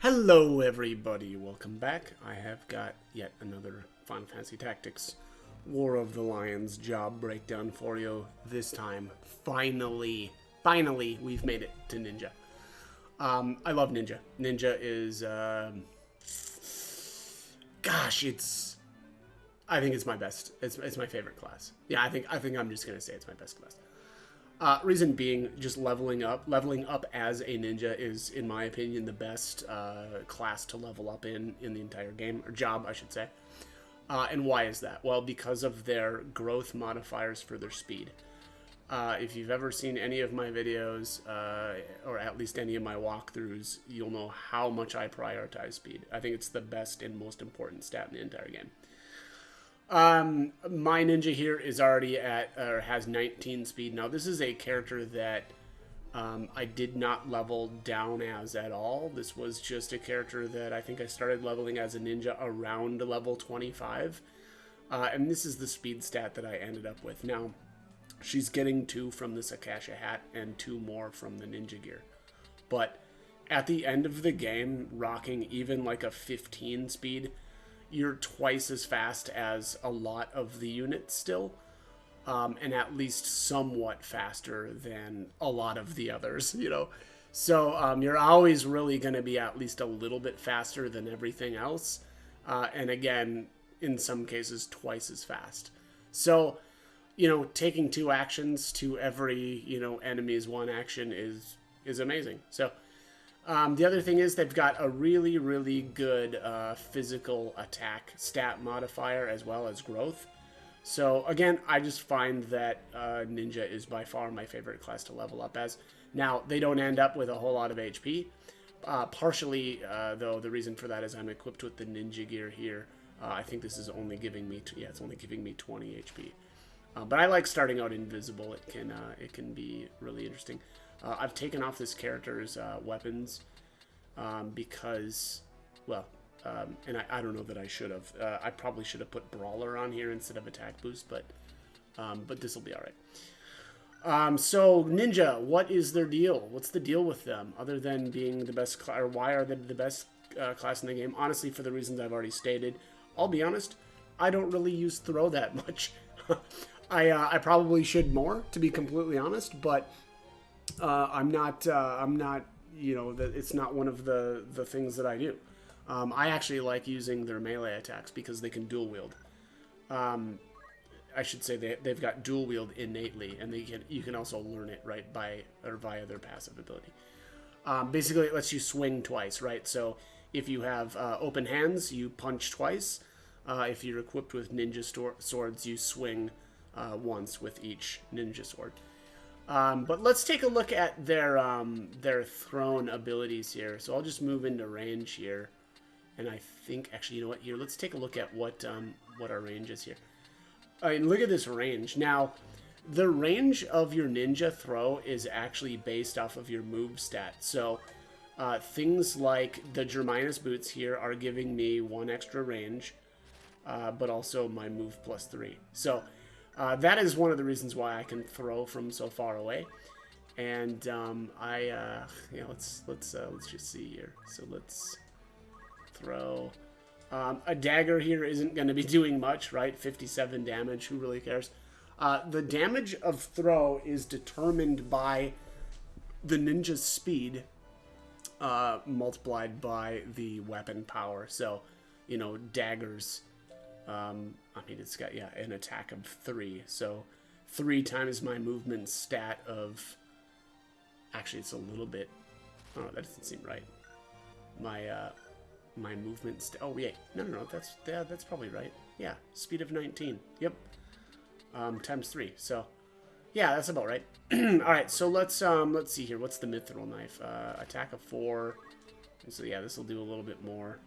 Hello everybody, welcome back. I have got yet another Final Fantasy Tactics War of the Lions job breakdown for you. This time, finally, we've made it to Ninja. I love Ninja. Ninja is, gosh, I think it's my best. It's my favorite class. Yeah, I think I'm just gonna say it's my best class. Reason being, just leveling up. Leveling up as a ninja is, in my opinion, the best class to level up in the entire game, or job, I should say. And why is that? Well, because of their growth modifiers for their speed. If you've ever seen any of my videos, or at least any of my walkthroughs, you'll know how much I prioritize speed. I think it's the best and most important stat in the entire game. My ninja here is already at, or has 19 speed. Now, this is a character that I did not level down as at all. This was just a character that I think I started leveling as a ninja around level 25. And this is the speed stat that I ended up with. Now, she's getting 2 from this Akasha hat and 2 more from the ninja gear. But at the end of the game, rocking even like a 15 speed, you're twice as fast as a lot of the units still, and at least somewhat faster than a lot of the others, you know. So you're always really going to be at least a little bit faster than everything else, and again, in some cases, twice as fast. So, you know, taking 2 actions to every, you know, enemy's 1 action is amazing. So the other thing is they've got a really, really good physical attack stat modifier as well as growth. So again, I just find that Ninja is by far my favorite class to level up as. Now, they don't end up with a whole lot of HP. Partially, though, the reason for that is I'm equipped with the Ninja gear here. I think this is only giving me, it's only giving me 20 HP. But I like starting out invisible. It can be really interesting. I've taken off this character's weapons because, well, and I don't know that I should have. I probably should have put Brawler on here instead of Attack Boost, but this will be all right. So Ninja, what is their deal? What's the deal with them, other than being the best, or why are they the best class in the game? Honestly, for the reasons I've already stated. I'll be honest, I don't really use throw that much. I probably should more, to be completely honest, but I'm not, you know, it's not one of the things that I do. I actually like using their melee attacks because they can dual wield. I should say they've got dual wield innately, and you can also learn it right via their passive ability. Basically, it lets you swing twice, right? So if you have open hands, you punch twice. If you're equipped with ninja swords, you swing once with each ninja sword. But let's take a look at their thrown abilities here. So I'll just move into range here, and I think actually, you know what? Here, let's take a look at what our range is here. I mean, look at this range. Now, the range of your ninja throw is actually based off of your move stat. So things like the Germinus boots here are giving me 1 extra range, but also my move +3. So that is one of the reasons why I can throw from so far away, and yeah, let's just see here. So let's throw. A dagger here isn't going to be doing much, right? 57 damage. Who really cares? The damage of throw is determined by the ninja's speed multiplied by the weapon power. So, you know, daggers. I mean, it's got, yeah, an attack of 3. So 3 times my movement stat of, actually, it's a little bit, oh, that doesn't seem right. My movement, oh, yeah, no, that's probably right. Yeah, speed of 19. Yep. Times 3. So, yeah, that's about right. All right, so let's see here. What's the mithril knife? Attack of 4. So yeah, this will do a little bit more.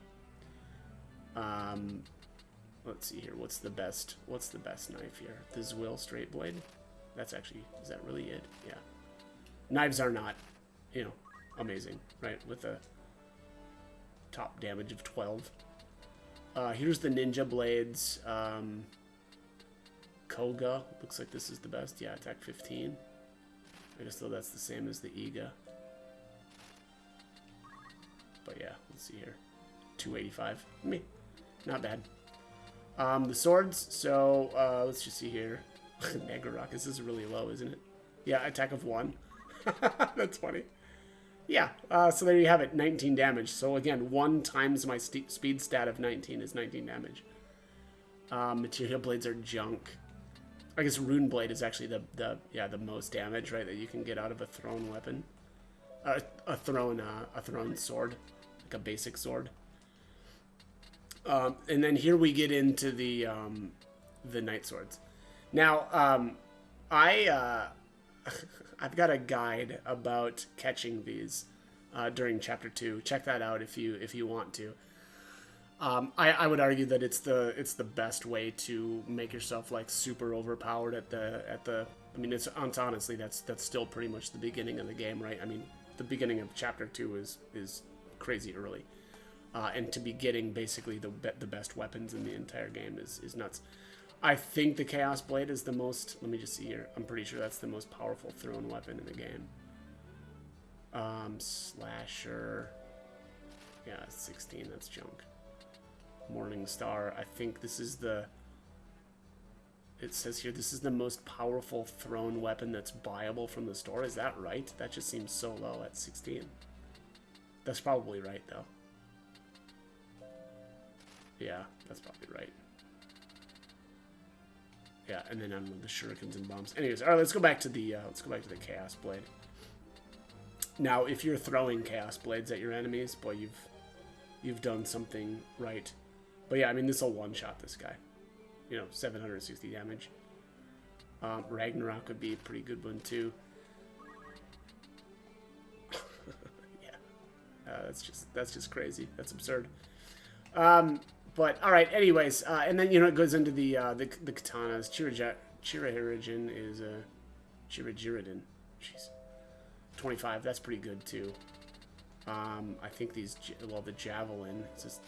Let's see here. What's the best knife here? The Zwill straight blade. That's actually, is that really it? Yeah. Knives are not, you know, amazing, right? With a top damage of 12. Here's the ninja blades. Koga. Looks like this is the best. Yeah, attack 15. I guess though that's the same as the Iga. But yeah, let's see here. 285. Me. Not bad. The swords, so let's just see here. Nagarok, this is really low, isn't it? Yeah, attack of 1. That's funny. Yeah, so there you have it, 19 damage. So again, 1 times my speed stat of 19 is 19 damage. Material blades are junk. I guess rune blade is actually the most damage, right, that you can get out of a thrown weapon. A thrown sword, like a basic sword. And then here we get into the knight swords. Now, I've got a guide about catching these during chapter 2. Check that out if you want to. I would argue that it's the best way to make yourself like super overpowered at the. I mean, it's honestly that's still pretty much the beginning of the game, right? I mean, the beginning of chapter 2 is crazy early, and to be getting basically the best weapons in the entire game is nuts. I think the Chaos Blade is the most. Let me just see here. I'm pretty sure that's the most powerful thrown weapon in the game. Slasher. Yeah, 16. That's junk. Morning Star. I think this is the. It says here this is the most powerful thrown weapon that's buyable from the store. Is that right? That just seems so low at 16. That's probably right though. Yeah, that's probably right. Yeah, and then the shurikens and bombs. Anyways, all right, let's go back to the Chaos Blade. Now, if you're throwing Chaos Blades at your enemies, boy, you've done something right. But yeah, I mean, this will one-shot this guy. You know, 760 damage. Ragnarok would be a pretty good one too. Yeah, that's just crazy. That's absurd. But all right, anyways, and then it goes into the katanas. Chirahirajin is Chirajiridin. Jeez, 25. That's pretty good too. I think these. Well, the javelin. Is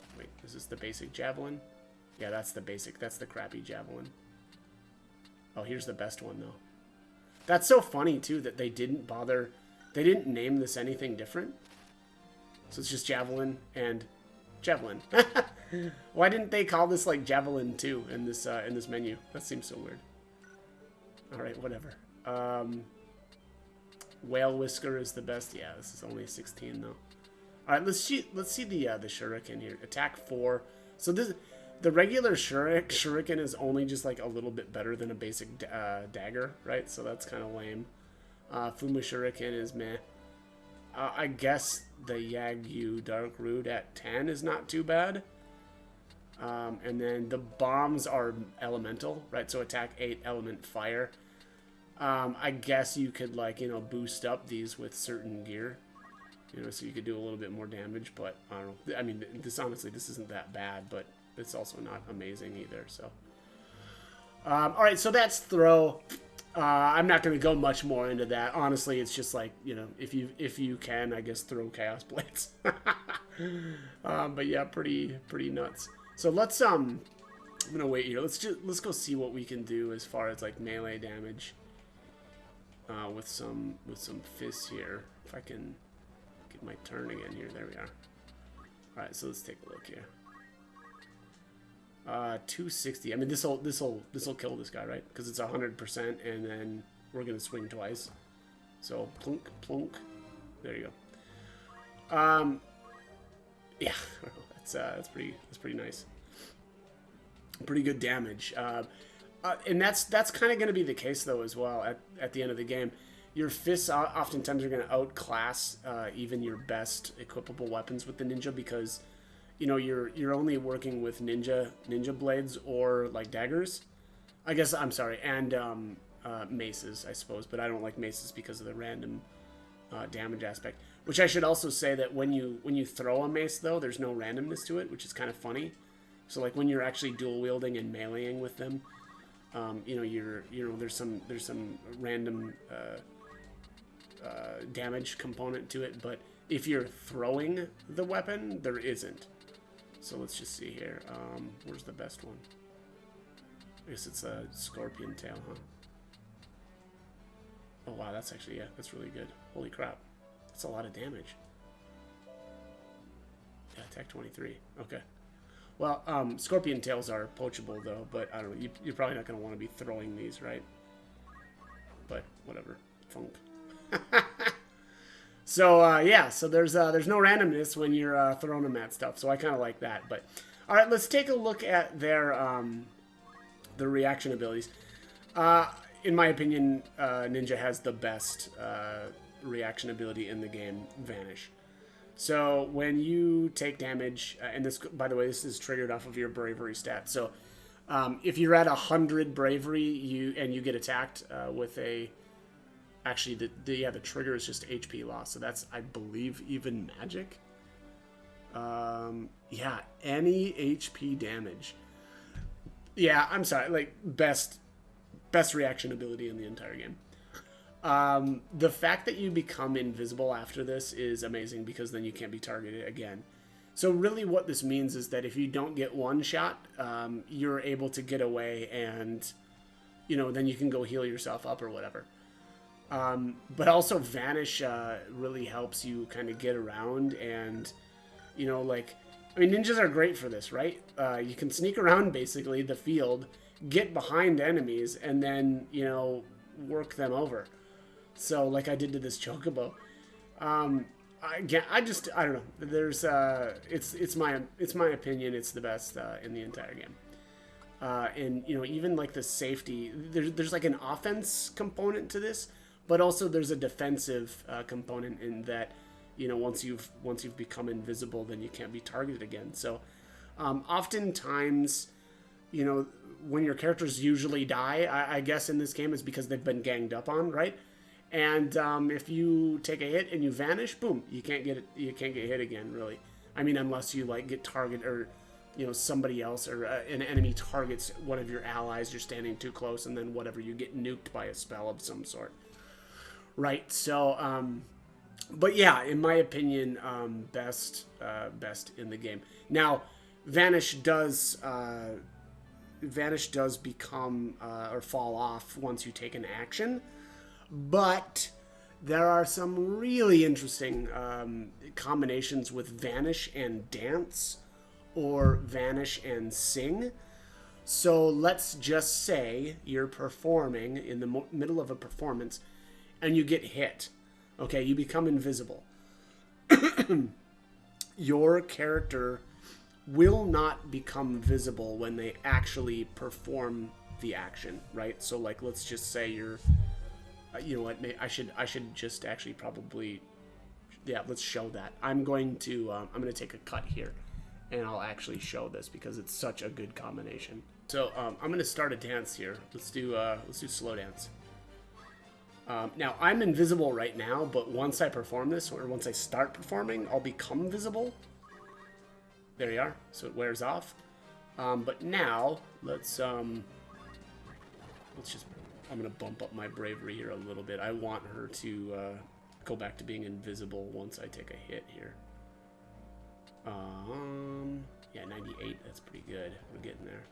this the basic javelin? Yeah, that's the basic. That's the crappy javelin. Oh, here's the best one though. That's so funny too that they didn't bother. They didn't name this anything different. So it's just javelin and javelin. Why didn't they call this like javelin 2 in this menu? That seems so weird. All right, whatever. Whale Whisker is the best. Yeah, this is only 16 though. All right, let's see the shuriken here. Attack 4. So the regular shuriken is only just like a little bit better than a basic dagger, right? So that's kind of lame. Fuma Shuriken is meh. I guess the Yagyu Dark Root at 10 is not too bad. And then the bombs are elemental, right? So attack 8, element fire. I guess you could boost up these with certain gear, so you could do a little bit more damage. But I don't know. I mean, honestly, this isn't that bad, but it's also not amazing either. So, all right, so that's throw. I'm not going to go much more into that. Honestly, it's just like, if you can, I guess throw Chaos Blades. But yeah, pretty nuts. So let's I'm gonna wait here. Let's go see what we can do as far as like melee damage. With some fists here. If I can get my turn again here. There we are. All right, so let's take a look here. 260. I mean, this will kill this guy, right? Because it's 100%, and then we're gonna swing twice. So plunk, plunk. There you go. Yeah, that's pretty nice. Pretty good damage. And that's kind of going to be the case though as well at the end of the game. Your fists oftentimes are going to outclass even your best equipable weapons with the ninja, because you're only working with ninja blades or like daggers. I guess I'm sorry, and maces, I suppose, but I don't like maces because of the random damage aspect. Which I should also say that when you throw a mace though, there's no randomness to it, which is kind of funny. So like when you're actually dual wielding and meleeing with them, there's some random damage component to it, but if you're throwing the weapon, there isn't. So let's just see here. Where's the best one? I guess it's a scorpion tail, huh? Oh wow, that's really good. Holy crap, that's a lot of damage. Attack 23. Okay. Well, scorpion tails are poachable though, but I don't know. You're probably not going to want to be throwing these, right? But whatever. Funk. So yeah, so there's no randomness when you're throwing them at stuff. So I kind of like that. But all right, let's take a look at their reaction abilities. In my opinion, Ninja has the best reaction ability in the game, Vanish. So when you take damage, and this, by the way, this is triggered off of your bravery stat. So if you're at 100 bravery, you get attacked with a, actually the trigger is just HP loss. So that's, I believe, even magic. Yeah, any HP damage. Yeah, I'm sorry, like best reaction ability in the entire game. The fact that you become invisible after this is amazing because then you can't be targeted again. So really what this means is that if you don't get one shot, you're able to get away and, you know, then you can go heal yourself up or whatever. But also Vanish really helps you kind of get around and, you know, like, I mean, ninjas are great for this, right? You can sneak around basically the field, get behind enemies, and then, you know, work them over. So, like I did to this chocobo. I don't know. There's, it's my opinion. It's the best in the entire game. And you know, even like the safety, there's like an offense component to this, but also there's a defensive component in that, you know, once you've become invisible, then you can't be targeted again. So, oftentimes, you know, when your characters usually die, I guess in this game is because they've been ganged up on, right? And if you take a hit and you vanish, boom, you can't get hit again, really. I mean, unless you like get targeted, or you know, somebody else or an enemy targets one of your allies, you're standing too close, and then whatever, you get nuked by a spell of some sort, right? So, but yeah, in my opinion, best in the game. Now, Vanish does become or fall off once you take an action. But there are some really interesting combinations with Vanish and Dance or Vanish and Sing. So let's just say you're performing in the middle of a performance and you get hit. Okay, you become invisible. Your character will not become visible when they actually perform the action, right? So like, let's just say you're... you know what? I should just actually probably, yeah. Let's show that. I'm going to take a cut here, and I'll actually show this because it's such a good combination. So I'm gonna start a dance here. Let's do slow dance. Now I'm invisible right now, but once I perform this, or once I start performing, I'll become visible. There you are. So it wears off. But now let's just. I'm going to bump up my bravery here a little bit. I want her to go back to being invisible once I take a hit here. Yeah, 98. That's pretty good. We're getting there.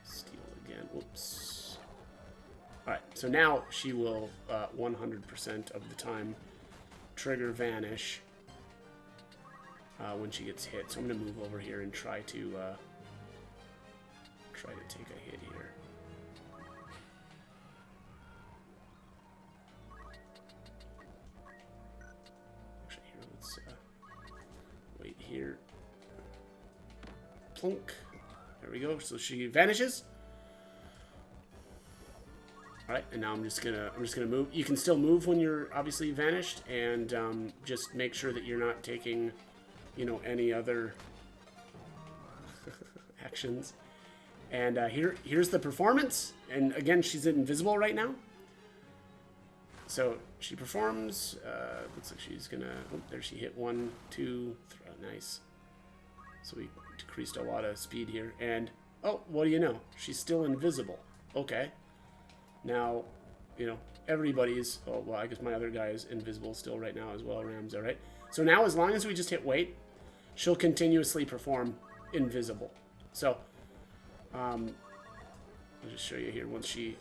Steal again. Whoops. Alright, so now she will 100% of the time trigger Vanish when she gets hit. So I'm going to move over here and try to take a hit here. Actually, here, let's wait here. Plunk. There we go. So she vanishes. All right, and now I'm just gonna move. You can still move when you're obviously vanished, and just make sure that you're not taking, you know, any other actions. And here's the performance. And again, she's invisible right now. So she performs. Looks like she's gonna. Oh, there she hit 1, 2, 3. Nice. So we decreased a lot of speed here. And oh, what do you know? She's still invisible. Okay. Now, you know, everybody's. Oh well, I guess my other guy is invisible still right now as well. Rams, all right. So now, as long as we just hit wait, she'll continuously perform invisible. So. I'll just show you here when she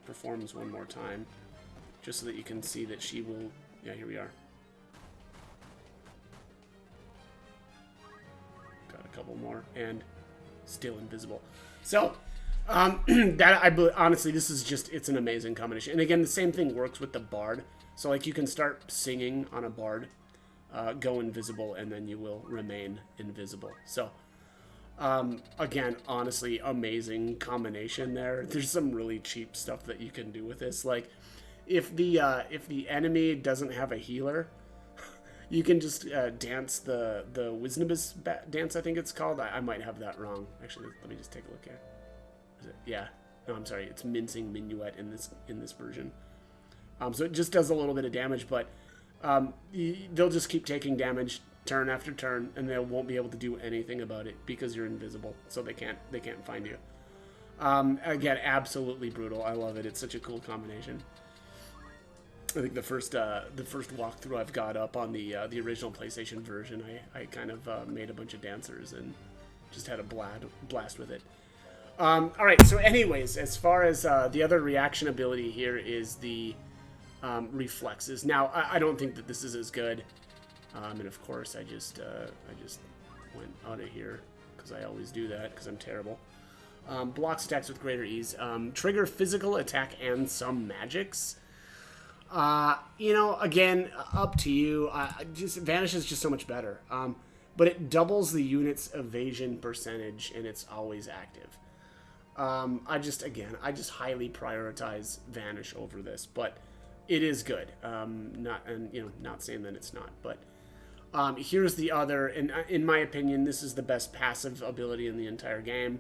performs one more time, just so that you can see that she will. Yeah, here we are. a couple more, and still invisible. So, honestly, this is just, it's an amazing combination. And again, the same thing works with the Bard. So, like, you can start singing on a Bard, go invisible, and then you will remain invisible. So, again, honestly, amazing combination there. There's some really cheap stuff that you can do with this. Like, if the enemy doesn't have a healer, you can just dance the Wisnibus dance, I think it's called. I might have that wrong. Actually, let me just take a look here. Is it? Yeah. No, I'm sorry. It's Mincing Minuet in this version. So it just does a little bit of damage, but they'll just keep taking damage turn after turn, and they won't be able to do anything about it because you're invisible. So they can't find you. Again, absolutely brutal. I love it. It's such a cool combination. I think the first walkthrough I've got up on the original PlayStation version, I kind of made a bunch of dancers and just had a blast with it. All right, so anyways, as far as the other reaction ability here is the reflexes. Now, I don't think that this is as good, and of course I just went out of here because I always do that because I'm terrible. Blocks attacks with greater ease. Trigger physical attack and some magics. You know, again, up to you. Just Vanish is just so much better. But it doubles the unit's evasion percentage, and it's always active. I just highly prioritize Vanish over this, but it is good. Not saying that it's not, but here's the other, and in my opinion, this is the best passive ability in the entire game.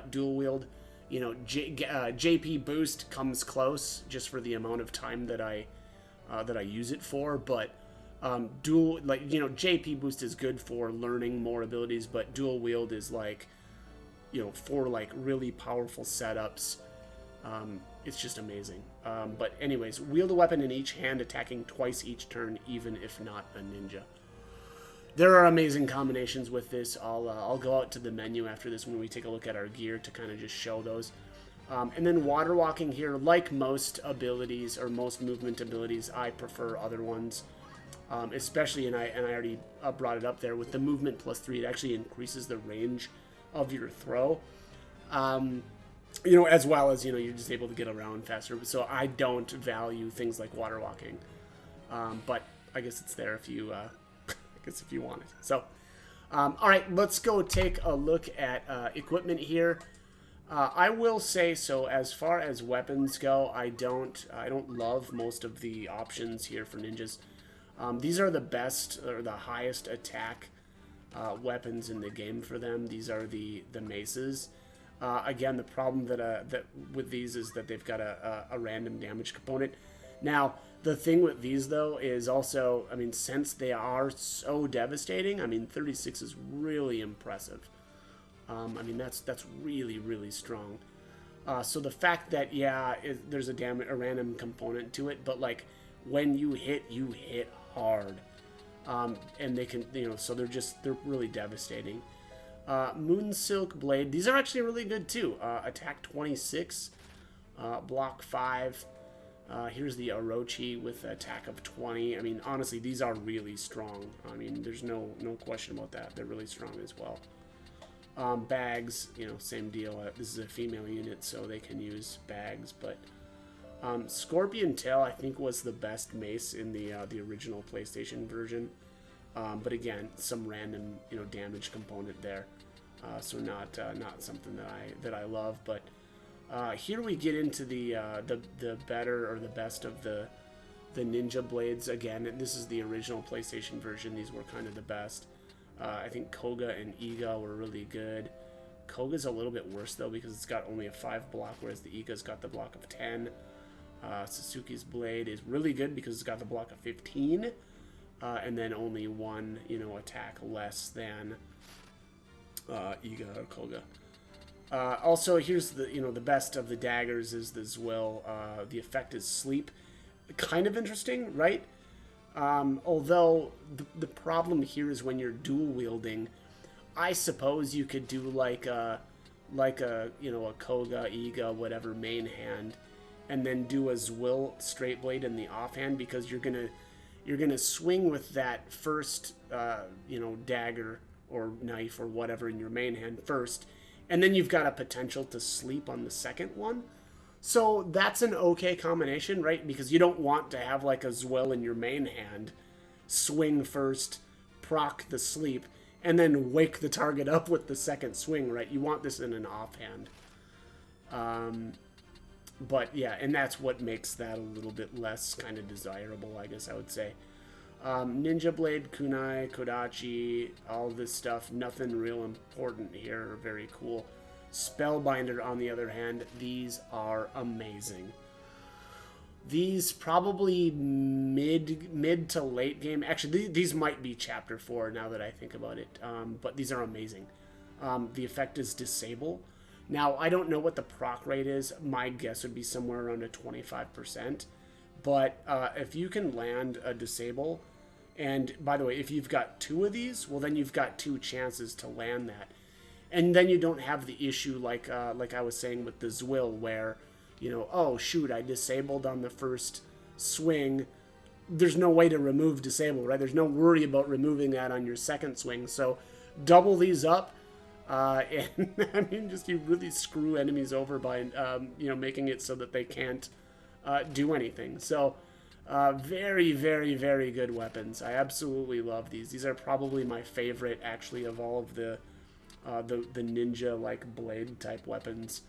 Dual wield. You know, JP boost comes close just for the amount of time that I use it for, but JP boost is good for learning more abilities, but dual wield is like, you know, for like really powerful setups. It's just amazing. But anyways, wield a weapon in each hand, attacking twice each turn, even if not a ninja. There are amazing combinations with this. I'll go out to the menu after this when we take a look at our gear to kind of just show those. And then water walking here, like most abilities or most movement abilities, I prefer other ones. Especially, and I already brought it up there, with the movement +3, it actually increases the range of your throw. You know, as well as, you know, you're just able to get around faster. So I don't value things like water walking. But I guess it's there if you... if you want it. So, all right, let's go take a look at equipment here. I will say, so as far as weapons go, I don't love most of the options here for ninjas. These are the best or the highest attack weapons in the game for them. These are the maces. Again, the problem that with these is that they've got a random damage component. Now, the thing with these, though, is also, I mean, since they are so devastating, I mean, 36 is really impressive. I mean, that's really, really strong. So the fact that, yeah, there's a random component to it, but, like, when you hit hard. And they can, you know, so they're really devastating. Moonsilk Blade, these are actually really good, too. Attack 26, block 5. Here's the Orochi with attack of 20. I mean, honestly, these are really strong. I mean, there's no question about that. They're really strong as well. Bags, you know, same deal. This is a female unit, so they can use bags. But Scorpion Tail, I think, was the best mace in the original PlayStation version. But again, some random, you know, damage component there. So not something that I love, but. Here we get into the better or the best of the ninja blades. Again, this is the original PlayStation version. These were kind of the best. I think Koga and Iga were really good. Koga's a little bit worse, though, because it's got only a 5 block, whereas the Iga's got the block of 10. Sasuke's blade is really good because it's got the block of 15. And then only 1, you know, attack less than Iga or Koga. Also, here's the, you know, the best of the daggers is the Zwill. The effect is sleep. Kind of interesting, right? Although the problem here is when you're dual wielding, I suppose you could do like a you know, a Koga, Iga, whatever main hand, and then do a Zwill straight blade in the offhand, because you're gonna swing with that first you know, dagger or knife or whatever in your main hand first, and then you've got a potential to sleep on the second one. So that's an okay combination, right? Because you don't want to have like a Zwill in your main hand, swing first, proc the sleep, and then wake the target up with the second swing, right? You want this in an offhand. But yeah, and that's what makes that a little bit less kind of desirable, I guess I would say. Ninja Blade, Kunai, Kodachi, all this stuff, nothing real important here, very cool. Spellbinder, on the other hand, these are amazing. These probably mid to late game. Actually, these might be Chapter 4 now that I think about it. But these are amazing. The effect is Disable. Now, I don't know what the proc rate is. My guess would be somewhere around a 25%. But if you can land a Disable, and by the way, if you've got 2 of these, well, then you've got 2 chances to land that. And then you don't have the issue like I was saying with the Zwill, where, you know, oh, shoot, I disabled on the first swing. There's no way to remove Disable, right? There's no worry about removing that on your second swing. So double these up. And I mean, just you really screw enemies over by, you know, making it so that they can't do anything. So very, very, very good weapons. I absolutely love these. These are probably my favorite, actually, of all of the ninja like blade type weapons.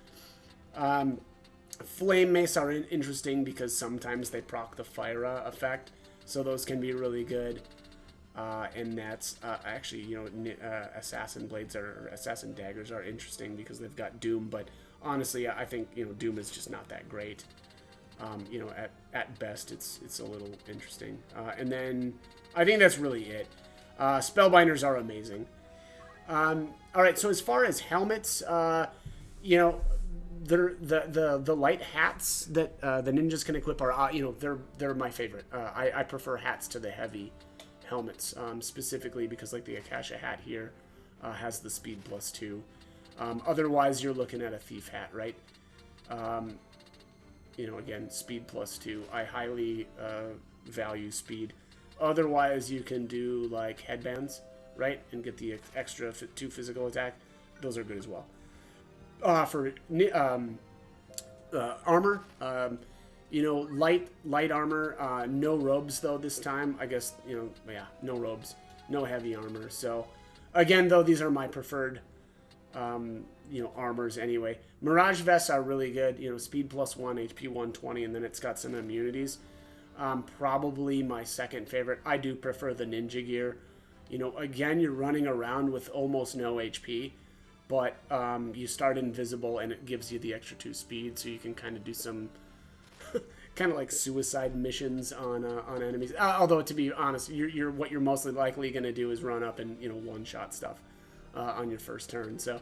Flame mace are interesting because sometimes they proc the fire effect, so those can be really good. And that's actually, you know, assassin blades or assassin daggers are interesting because they've got Doom, but honestly, I think, you know, Doom is just not that great. You know, at best, it's a little interesting. And then I think that's really it. Spellbinders are amazing. All right, so as far as helmets, you know, the light hats that the ninjas can equip are, you know, they're my favorite. I prefer hats to the heavy helmets, specifically because like the Akasha hat here has the speed +2. Otherwise, you're looking at a thief hat, right? You know, again, speed +2. I highly value speed. Otherwise, you can do like headbands, right, and get the extra 2 physical attack. Those are good as well. For armor, you know, light armor, no robes though this time. I guess, you know, yeah, no robes, no heavy armor. So again, though, these are my preferred, you know, armors anyway. Mirage vests are really good. You know, speed +1, HP 120, and then it's got some immunities. Probably my second favorite. I do prefer the ninja gear. You know, again, you're running around with almost no HP, but you start invisible and it gives you the extra 2 speed, so you can kind of do some kind of like suicide missions on enemies. Although, to be honest, you're what you're mostly likely going to do is run up and, you know, one-shot stuff on your first turn, so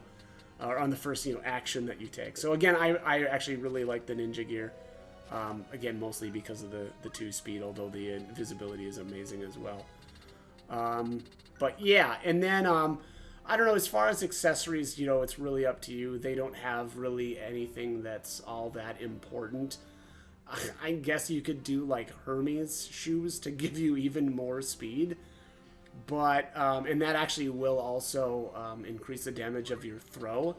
or on the first, you know, action that you take. So again, I actually really like the ninja gear. Again, mostly because of the 2 speed, although the invisibility is amazing as well. But yeah, and then I don't know, as far as accessories, you know, it's really up to you. They don't have really anything that's all that important. I guess you could do like Hermes shoes to give you even more speed, but and that actually will also increase the damage of your throw.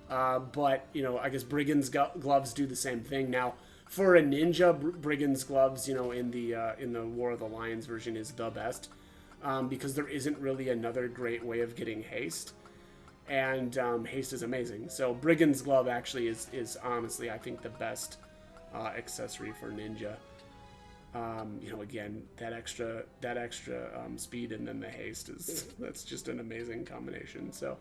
But you know, I guess Brigand's gloves do the same thing. Now, for a ninja, Brigand's gloves, you know, in the War of the Lions version is the best. Because there isn't really another great way of getting haste, and haste is amazing. So Brigand's glove actually is honestly, I think, the best accessory for ninja. You know, again, that extra speed and then the haste that's just an amazing combination. So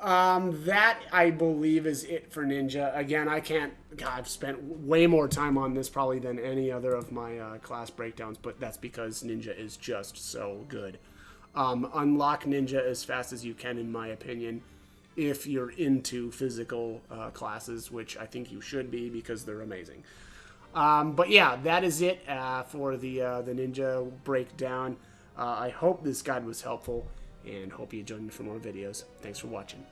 that, I believe, is it for ninja. Again, I've spent way more time on this probably than any other of my class breakdowns, but that's because ninja is just so good. Unlock ninja as fast as you can, in my opinion, if you're into physical classes, which I think you should be because they're amazing. But yeah, that is it for the ninja breakdown. I hope this guide was helpful, and hope you join me for more videos. Thanks for watching.